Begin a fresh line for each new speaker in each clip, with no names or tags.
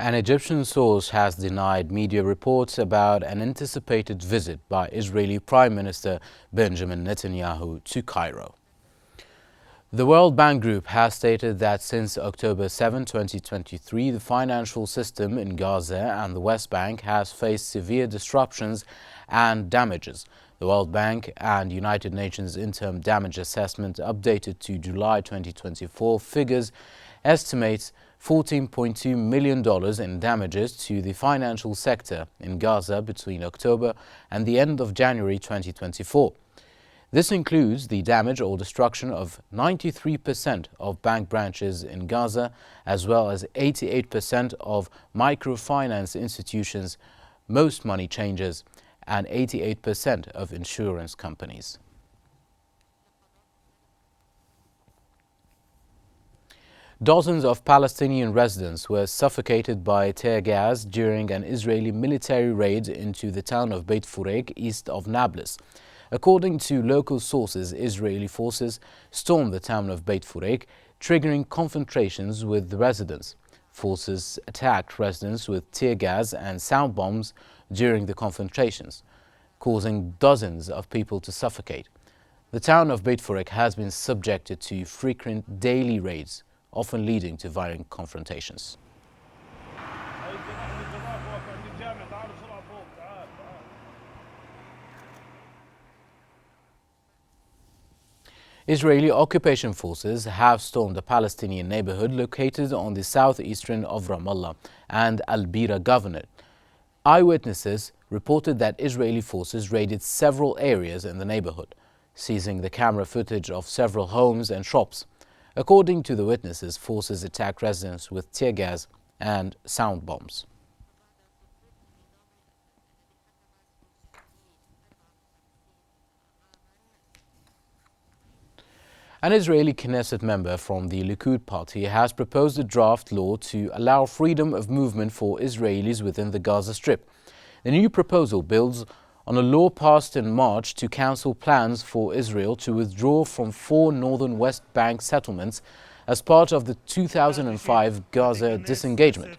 An Egyptian source has denied media reports about an anticipated visit by Israeli Prime Minister Benjamin Netanyahu to Cairo. The World Bank Group has stated that since October 7, 2023, the financial system in Gaza and the West Bank has faced severe disruptions and damages. The World Bank and United Nations Interim Damage Assessment updated to July 2024 figures estimates $14.2 million in damages to the financial sector in Gaza between October and the end of January 2024. This includes the damage or destruction of 93% of bank branches in Gaza, as well as 88% of microfinance institutions, most money changers, and 88% of insurance companies. Dozens of Palestinian residents were suffocated by tear gas during an Israeli military raid into the town of Beit Furek, east of Nablus. According to local sources, Israeli forces stormed the town of Beit Furek, triggering confrontations with the residents. Forces attacked residents with tear gas and sound bombs during the confrontations, causing dozens of people to suffocate. The town of Beit Furek has been subjected to frequent daily raids, often leading to violent confrontations. Israeli occupation forces have stormed a Palestinian neighborhood located on the southeastern of Ramallah and Al-Bira Governorate. Eyewitnesses reported that Israeli forces raided several areas in the neighborhood, seizing the camera footage of several homes and shops. According to the witnesses, forces attacked residents with tear gas and sound bombs. An Israeli Knesset member from the Likud party has proposed a draft law to allow freedom of movement for Israelis within the Gaza Strip. The new proposal builds on a law passed in March to cancel plans for Israel to withdraw from 4 northern West Bank settlements as part of the 2005 Gaza disengagement.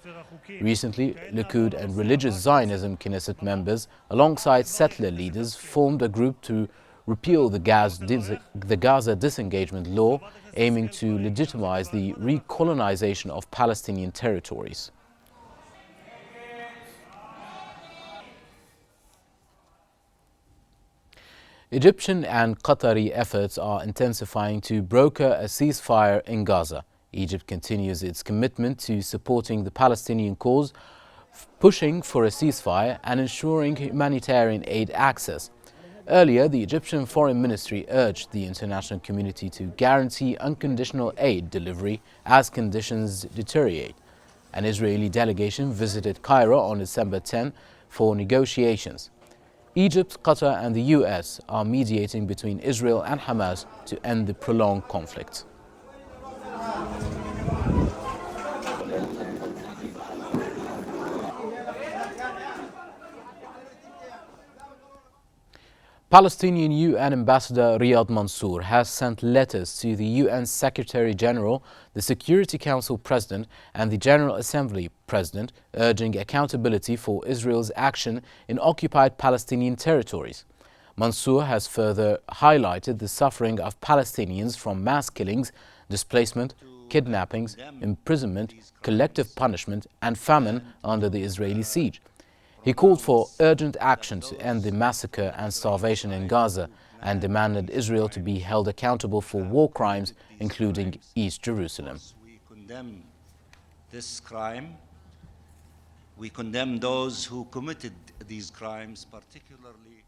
Recently, Likud and religious Zionism Knesset members, alongside settler leaders, formed a group to repeal the Gaza disengagement law, aiming to legitimize the recolonization of Palestinian territories. Egyptian and Qatari efforts are intensifying to broker a ceasefire in Gaza. Egypt continues its commitment to supporting the Palestinian cause, pushing for a ceasefire and ensuring humanitarian aid access. Earlier, the Egyptian Foreign Ministry urged the international community to guarantee unconditional aid delivery as conditions deteriorate. An Israeli delegation visited Cairo on December 10 for negotiations. Egypt, Qatar and the US are mediating between Israel and Hamas to end the prolonged conflict. Palestinian UN Ambassador Riyad Mansour has sent letters to the UN Secretary General, the Security Council President and the General Assembly President, urging accountability for Israel's action in occupied Palestinian territories. Mansour has further highlighted the suffering of Palestinians from mass killings, displacement, kidnappings, imprisonment, collective punishment and famine under the Israeli siege. He called for urgent action to end the massacre and starvation in Gaza and demanded Israel to be held accountable for war crimes, including East Jerusalem.
We condemn this crime. We condemn those who committed these crimes, particularly